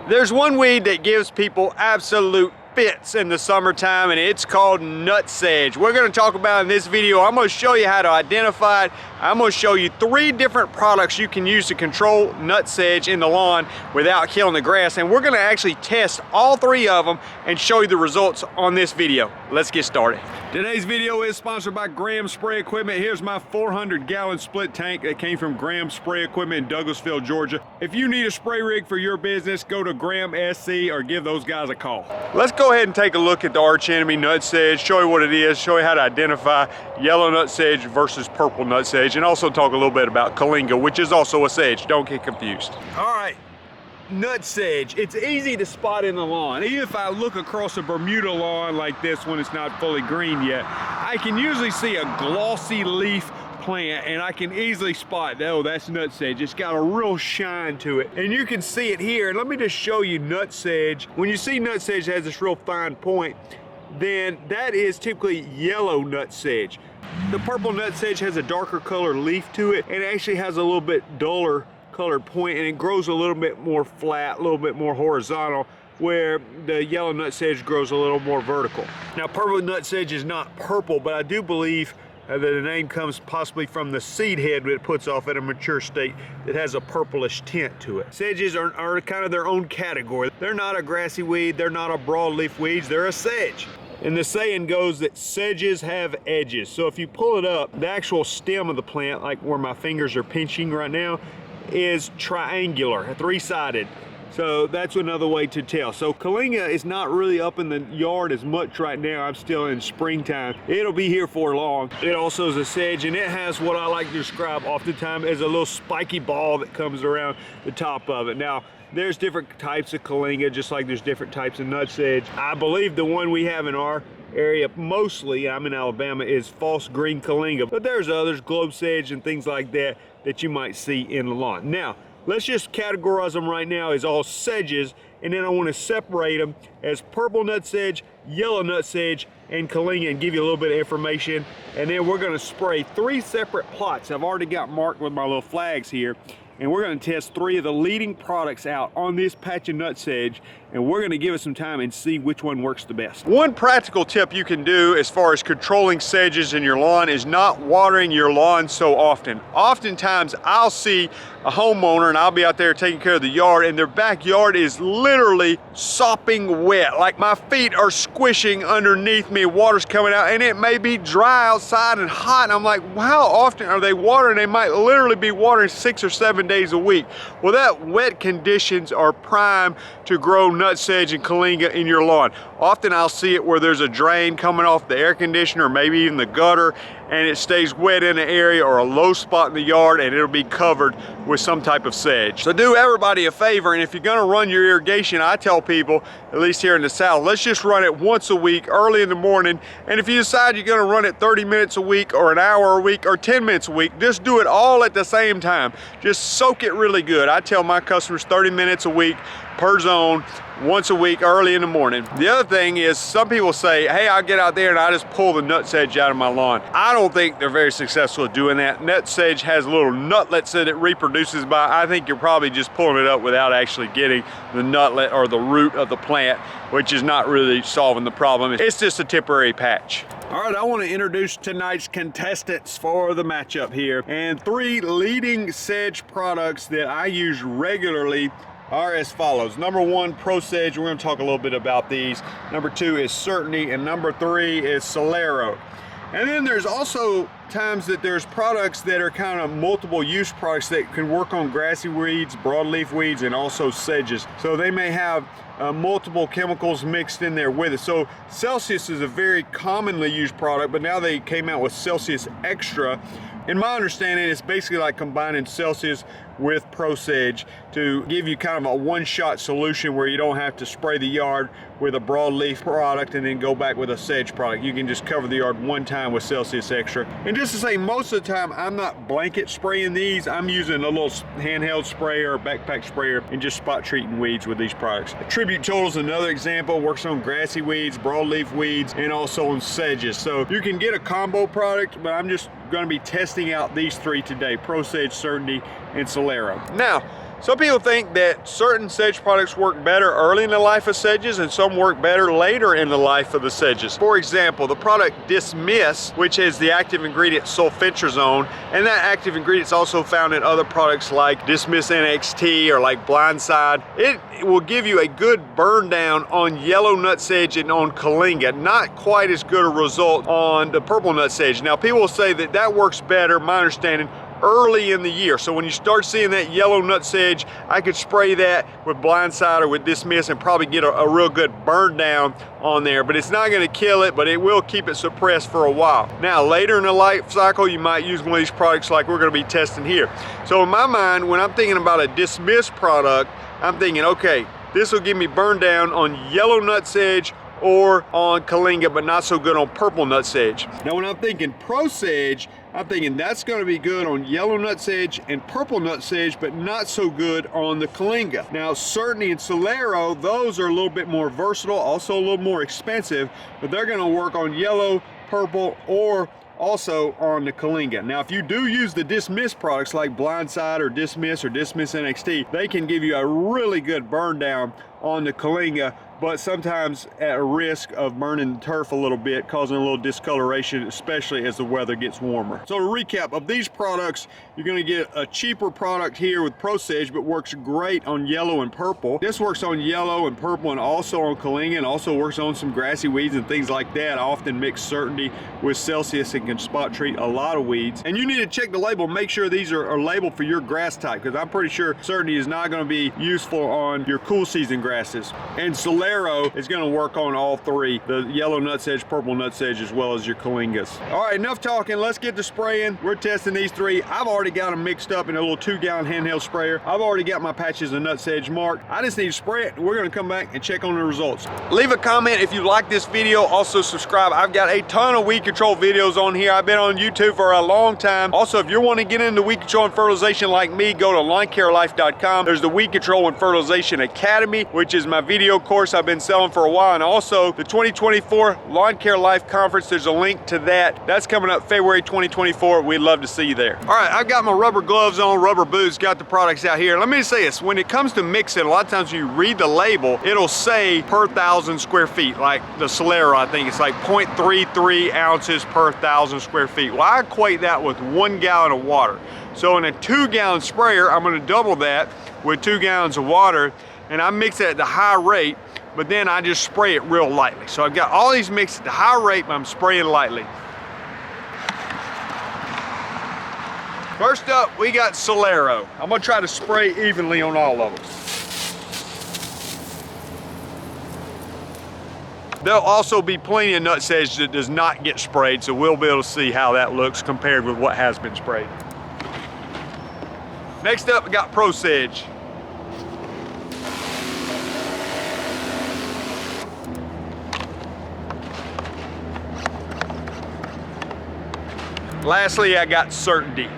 There's one weed that gives people absolute fits in the summertime, and it's called nut sedge. We're going to talk about it in this video. I'm going to show you how to identify it. I'm going to show you 3 different products you can use to control nut sedge in the lawn without killing the grass, and we're going to actually test all 3 of them and show you the results on this video. Let's get started. Today's video is sponsored by Graham Spray Equipment. Here's my 400-gallon split tank that came from Graham Spray Equipment in Douglasville, Georgia. If you need a spray rig for your business, go to Graham SC or give those guys a call. Let's go ahead and take a look at the arch enemy nut sedge, show you what it is, show you how to identify yellow nut sedge versus purple nut sedge, and also talk a little bit about Kalinga, which is also a sedge. Don't get confused. All right. Nut sedge, it's easy to spot in the lawn. Even if I look across a Bermuda lawn like this when it's not fully green yet, I can usually see a glossy leaf plant and I can easily spot, oh, that's nut sedge. It's got a real shine to it. And you can see it here. And let me just show you nut sedge. When you see nut sedge has this real fine point, then that is typically yellow nut sedge. The purple nut sedge has a darker color leaf to it and actually has a little bit duller colored point, and it grows a little bit more flat, a little bit more horizontal, where the yellow nut sedge grows a little more vertical. Now, purple nut sedge is not purple, but I do believe that the name comes possibly from the seed head that it puts off at a mature state that has a purplish tint to it. Sedges are kind of their own category. They're not a grassy weed, they're not a broadleaf weeds, they're a sedge. And the saying goes that sedges have edges. So if you pull it up, the actual stem of the plant, like where my fingers are pinching right now, is triangular, 3-sided. So that's another way to tell. So Kalinga is not really up in the yard as much right now. I'm still in springtime. It'll be here for long. It also is a sedge, and it has what I like to describe oftentimes as a little spiky ball that comes around the top of it. Now, there's different types of Kalinga, just like there's different types of nut sedge. I believe the one we have in our area, mostly, I'm in Alabama, is false green Kalinga. But there's others, globe sedge and things like that, that you might see in the lawn. Now, let's just categorize them right now as all sedges, and then I want to separate them as purple nut sedge, yellow nut sedge, and Kalinga, and give you a little bit of information. And then we're going to spray 3 separate plots. I've already got marked with my little flags here. And we're going to test 3 of the leading products out on this patch of nut sedge, and we're going to give it some time and see which one works the best. One practical tip you can do as far as controlling sedges in your lawn is not watering your lawn so often. Oftentimes I'll see a homeowner and I'll be out there taking care of the yard, and their backyard is literally sopping wet. Like my feet are squishing underneath me, water's coming out, and it may be dry outside and hot, and I'm like, how often are they watering? They might literally be watering 6 or 7 days a week. Well, that wet conditions are prime to grow nut sedge and Kalinga in your lawn. Often I'll see it where there's a drain coming off the air conditioner or maybe even the gutter, and it stays wet in the area or a low spot in the yard, and it'll be covered with some type of sedge. So do everybody a favor, and if you're gonna run your irrigation, I tell people, at least here in the South, let's just run it once a week, early in the morning. And if you decide you're gonna run it 30 minutes a week or an hour a week or 10 minutes a week, just do it all at the same time. Just soak it really good. I tell my customers 30 minutes a week per zone, once a week, early in the morning. The other thing is, some people say, hey, I'll get out there and I just pull the nut sedge out of my lawn. I don't think they're very successful at doing that. Nut sedge has little nutlets that it reproduces by. I think you're probably just pulling it up without actually getting the nutlet or the root of the plant, which is not really solving the problem. It's just a temporary patch. All right, I want to introduce tonight's contestants for the matchup here. And 3 leading sedge products that I use regularly are as follows. Number 1, Pro Sedge. We're going to talk a little bit about these. Number 2 is Certainty, and number 3 is Solero. And then there's also times that there's products that are kind of multiple use products that can work on grassy weeds, broadleaf weeds, and also sedges. So they may have multiple chemicals mixed in there with it. So Celsius is a very commonly used product, but now they came out with Celsius Extra. In my understanding, it's basically like combining Celsius with Pro Sedge to give you kind of a one-shot solution where you don't have to spray the yard with a broadleaf product and then go back with a sedge product. You can just cover the yard one time with Celsius Extra. And just to say, most of the time I'm not blanket spraying these. I'm using a little handheld sprayer or backpack sprayer and just spot treating weeds with these products. Tribute Total is another example, works on grassy weeds, broadleaf weeds, and also on sedges. So you can get a combo product, but I'm just going to be testing out these 3 today: Pro Sedge, Certainty, and Solero. Now, Some people think that certain sedge products work better early in the life of sedges and some work better later in the life of the sedges. For example, the product Dismiss, which has the active ingredient sulfentrazone, and that active ingredient is also found in other products like Dismiss NXT or like Blindside. It will give you a good burn down on yellow nut sedge and on Kalinga, not quite as good a result on the purple nut sedge. Now people will say that that works better, my understanding, early in the year. So when you start seeing that yellow nut sedge, I could spray that with Blindside or with Dismiss and probably get a real good burn down on there, but it's not going to kill it, but it will keep it suppressed for a while. Now later in the life cycle, you might use one of these products like we're going to be testing here. So in my mind, when I'm thinking about a Dismiss product, I'm thinking, okay, this will give me burn down on yellow nut sedge or on Kalinga, but not so good on purple nut sedge. Now when I'm thinking Pro Sedge, I'm thinking that's going to be good on yellow nut sedge and purple nut sedge, but not so good on the Kalinga. Now Certainty and Solero, those are a little bit more versatile, also a little more expensive, but they're going to work on yellow, purple, or also on the Kalinga. Now if you do use the Dismiss products like Blindside or Dismiss NXT, they can give you a really good burn down on the Kalinga, but sometimes at a risk of burning the turf a little bit, causing a little discoloration, especially as the weather gets warmer. So to recap, of these products, you're gonna get a cheaper product here with Pro Sedge, but works great on yellow and purple. This works on yellow and purple and also on Kalinga, and also works on some grassy weeds and things like that. I often mix Certainty with Celsius and can spot treat a lot of weeds. And you need to check the label, make sure these are labeled for your grass type, because I'm pretty sure Certainty is not gonna be useful on your cool season grasses. And Solero is going to work on all three, the yellow nut sedge, purple nut sedge, as well as your Kalingas. All right, enough talking. Let's get to spraying. We're testing these three. I've already got them mixed up in a little 2-gallon handheld sprayer. I've already got my patches of nut sedge marked. I just need to spray it. We're going to come back and check on the results. Leave a comment if you like this video. Also subscribe. I've got a ton of weed control videos on here. I've been on YouTube for a long time. Also, if you're wanting to get into weed control and fertilization like me, go to lawncarelife.com. There's the Weed Control and Fertilization Academy, which is my video course I've been selling for a while, and also the 2024 Lawn Care Life Conference. There's a link to that. That's coming up February 2024. We'd love to see you there. All right, I've got my rubber gloves on, rubber boots, got the products out here. Let me say this, when it comes to mixing, a lot of times you read the label, it'll say per 1,000 square feet, like the Solero, I think it's like 0.33 ounces per 1,000 square feet. Well, I equate that with 1 gallon of water. So in a 2-gallon sprayer, I'm gonna double that with 2 gallons of water, and I mix it at the high rate, but then I just spray it real lightly. So I've got all these mixed at the high rate, but I'm spraying lightly. First up, we got Solero. I'm gonna try to spray evenly on all of them. There'll also be plenty of nut sedge that does not get sprayed, so we'll be able to see how that looks compared with what has been sprayed. Next up, we got Pro Sedge. Lastly, I got Certainty.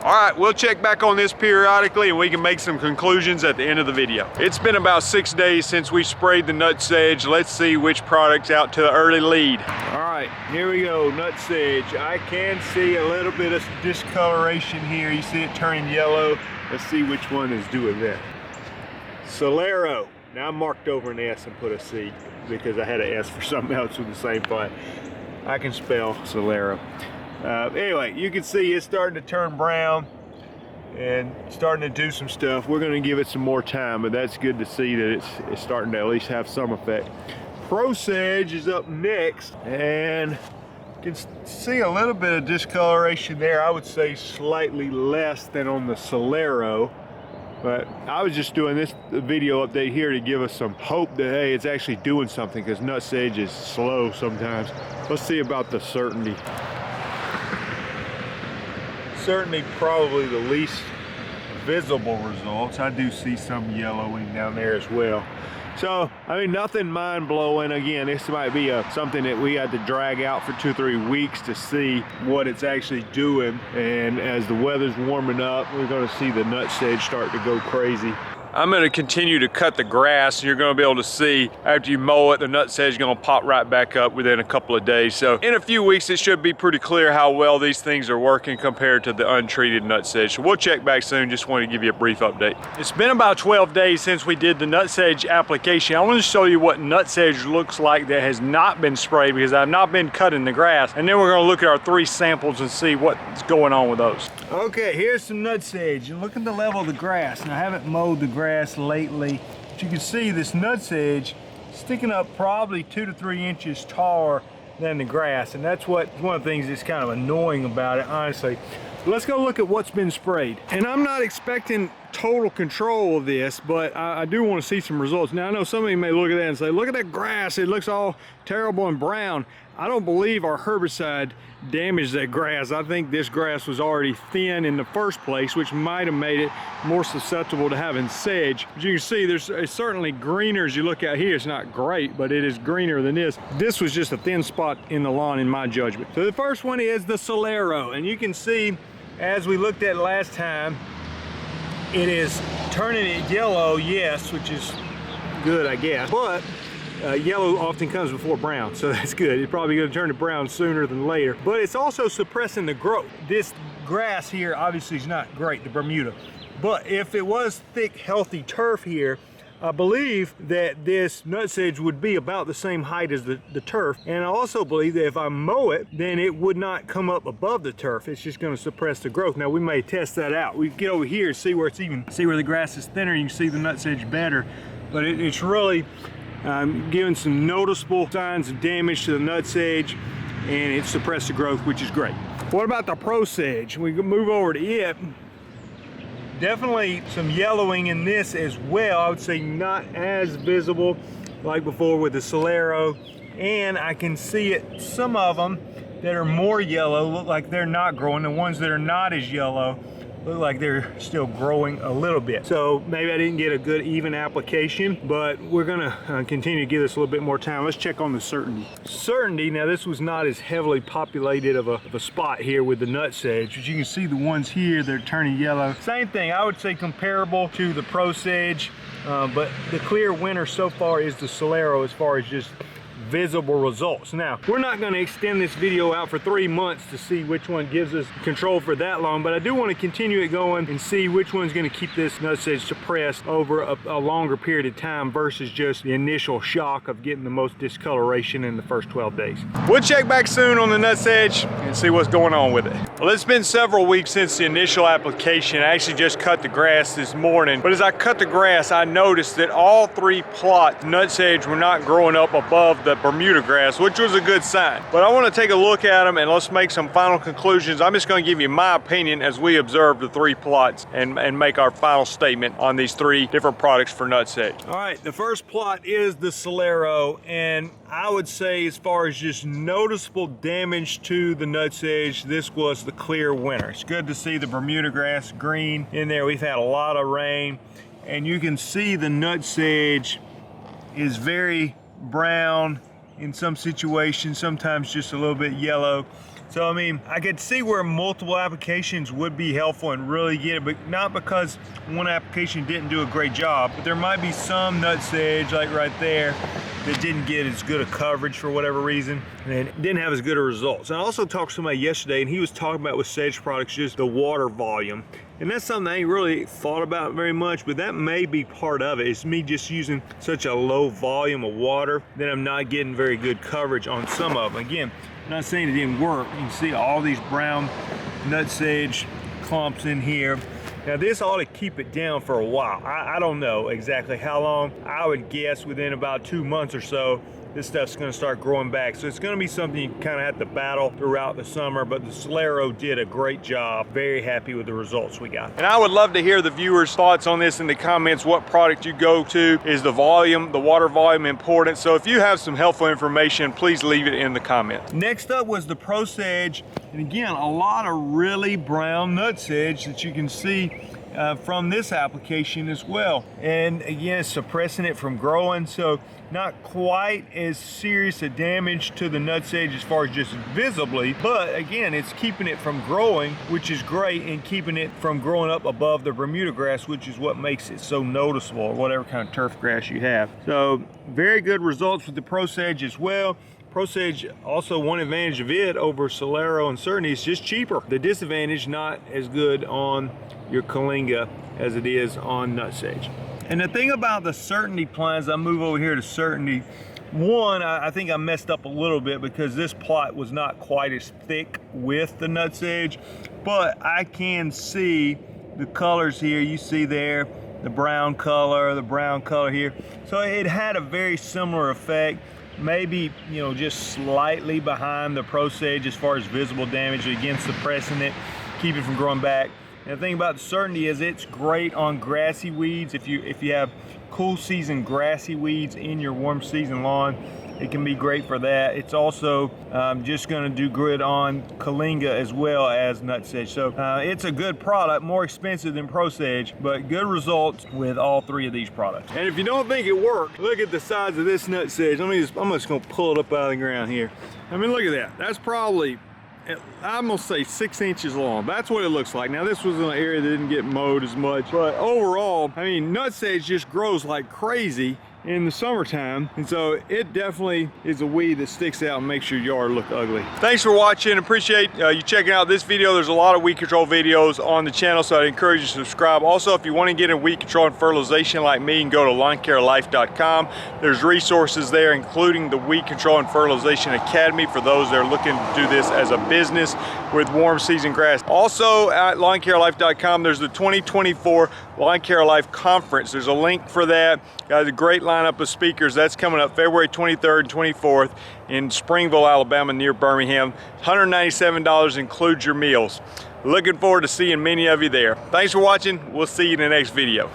All right, we'll check back on this periodically and we can make some conclusions at the end of the video. It's been about 6 days since we sprayed the nut sedge. Let's see which product's out to the early lead. All right, here we go, nut sedge. I can see a little bit of discoloration here. You see it turning yellow. Let's see which one is doing that. Solero. Now I marked over an S and put a C because I had an S for something else with the same font. I can spell Solero. Anyway, you can see it's starting to turn brown and starting to do some stuff. We're going to give it some more time, but that's good to see that it's starting to at least have some effect. Pro Sedge is up next, and you can see a little bit of discoloration there. I would say slightly less than on the Solero. But I was just doing this video update here to give us some hope that, hey, it's actually doing something, because nut sedge is slow sometimes. Let's see about the Certainty. Certainly probably the least visible results. I do see some yellowing down there as well. So, I mean, nothing mind-blowing. Again, this might be something that we had to drag out for 2-3 weeks to see what it's actually doing. And as the weather's warming up, we're going to see the nut sedge start to go crazy. I'm going to continue to cut the grass, and you're going to be able to see after you mow it, the nut sedge is going to pop right back up within a couple of days. So in a few weeks, it should be pretty clear how well these things are working compared to the untreated nut sedge. So we'll check back soon. Just want to give you a brief update. It's been about 12 days since we did the nut sedge application. I want to show you what nut sedge looks like that has not been sprayed, because I've not been cutting the grass. And then we're going to look at our 3 samples and see what's going on with those. Okay, here's some nut sedge, and look at the level of the grass. Now, I haven't mowed the grass lately, but you can see this nut sedge sticking up probably 2 to 3 inches taller than the grass, and that's one of the things that's kind of annoying about it, honestly. But let's go look at what's been sprayed. And I'm not expecting total control of this, but I do want to see some results. Now, I know some of you may look at that and say, look at that grass, it looks all terrible and brown. I don't believe our herbicide damaged that grass. I think this grass was already thin in the first place, which might have made it more susceptible to having sedge. As you can see, it's certainly greener as you look out here. It's not great, but it is greener than this. This was just a thin spot in the lawn in my judgment. So the first one is the Solero, and you can see, as we looked at last time, it is turning it yellow, yes, which is good, I guess, but yellow often comes before brown, so that's good. It's probably going to turn to brown sooner than later, but it's also suppressing the growth. This grass here obviously is not great, the Bermuda, but if it was thick, healthy turf here, I believe that this nut sedge would be about the same height as the turf, and I also believe that if I mow it, then it would not come up above the turf. It's just going to suppress the growth. Now, we may test that out. We get over here and see where see where the grass is thinner. You can see the nut sedge better, but it's really giving some noticeable signs of damage to the nut sedge, and it suppressed the growth, which is great. What about the Pro Sedge? We can move over to it. Definitely some yellowing in this as well. I would say not as visible like before with the Solero, and I can see it, some of them that are more yellow look like they're not growing. The ones that are not as yellow look like they're still growing a little bit. So maybe I didn't get a good even application, but we're gonna continue to give this a little bit more time. Let's check on the Certainty. Certainty, now this was not as heavily populated of a spot here with the nut sedge, but you can see the ones here, they're turning yellow. Same thing, I would say comparable to the Pro Sedge, but the clear winner so far is the Solero as far as just visible results. Now, we're not going to extend this video out for 3 months to see which one gives us control for that long, but I do want to continue it going and see which one's going to keep this nut sedge suppressed over a longer period of time versus just the initial shock of getting the most discoloration in the first 12 days. We'll check back soon on the nut sedge and see what's going on with it. Well, it's been several weeks since the initial application. I actually just cut the grass this morning, but as I cut the grass, I noticed that all 3 plots nut sedge were not growing up above the Bermuda grass, which was a good sign. But I want to take a look at them and let's make some final conclusions. I'm just going to give you my opinion as we observe the 3 plots and make our final statement on these 3 different products for nut sedge. All right, the first plot is the Solero, and I would say as far as just noticeable damage to the nut sedge, this was the clear winner. It's good to see the Bermuda grass green in there. We've had a lot of rain, and you can see the nut sedge is very brown in some situations, sometimes just a little bit yellow. So I mean, I could see where multiple applications would be helpful and really get it, but not because one application didn't do a great job, but there might be some nut sedge, like right there, that didn't get as good a coverage for whatever reason, and didn't have as good a results. And I also talked to somebody yesterday, and he was talking about with Sedge Products just the water volume. And that's something I ain't really thought about very much, but that may be part of it. It's me just using such a low volume of water that I'm not getting very good coverage on some of them. Again, I'm not saying it didn't work. You can see all these brown nut sedge clumps in here. Now this ought to keep it down for a while. I don't know exactly how long. I would guess within about 2 months or so, this stuff's gonna start growing back. So it's gonna be something you kind of have to battle throughout the summer, but the Solero did a great job. Very happy with the results we got. And I would love to hear the viewers' thoughts on this in the comments. What product you go to? Is the volume, the water volume important? So if you have some helpful information, please leave it in the comments. Next up was the Pro Sedge. And again, a lot of really brown nut sedge that you can see from this application as well. And again, suppressing it from growing, so not quite as serious a damage to the nutsedge as far as just visibly, but again, it's keeping it from growing, which is great, and keeping it from growing up above the Bermuda grass, which is what makes it so noticeable, or whatever kind of turf grass you have. So very good results with the Pro Sedge as well. Pro Sedge, also one advantage of it over Solero and Certainty, is just cheaper. The disadvantage, not as good on your Kalinga as it is on nutsedge. And the thing about the Certainty plants, I move over here to Certainty. One, I think I messed up a little bit because this plot was not quite as thick with the nutsedge, but I can see the colors here. You see there, the brown color here. So it had a very similar effect. Maybe, you know, just slightly behind the Pro Sedge as far as visible damage, again suppressing it, keep it from growing back. And the thing about the Certainty is it's great on grassy weeds. If you have cool season grassy weeds in your warm season lawn, it can be great for that. It's also just going to do good on Kalinga as well as nutsedge. So it's a good product, more expensive than Pro Sedge, but good results with all three of these products. And if you don't think it worked, look at the size of this nutsedge. I'm just going to pull it up out of the ground here. I mean, look at that. That's probably, I'm gonna say 6 inches long. That's what it looks like. Now this was in an area that didn't get mowed as much, but overall, I mean, nutsedge just grows like crazy in the summertime, and so it definitely is a weed that sticks out and makes your yard look ugly. Thanks for watching. Appreciate you checking out this video. There's a lot of weed control videos on the channel, so I'd encourage you to subscribe. Also, if you want to get in weed control and fertilization like me, you can go to lawncarelife.com. There's resources there, including the Weed Control and Fertilization Academy for those that are looking to do this as a business with warm season grass. Also at lawncarelife.com, there's the 2024 Lawn Care Life Conference. There's a link for that. Got a great lineup of speakers. That's coming up February 23rd and 24th in Springville, Alabama, near Birmingham. $197 includes your meals. Looking forward to seeing many of you there. Thanks for watching. We'll see you in the next video.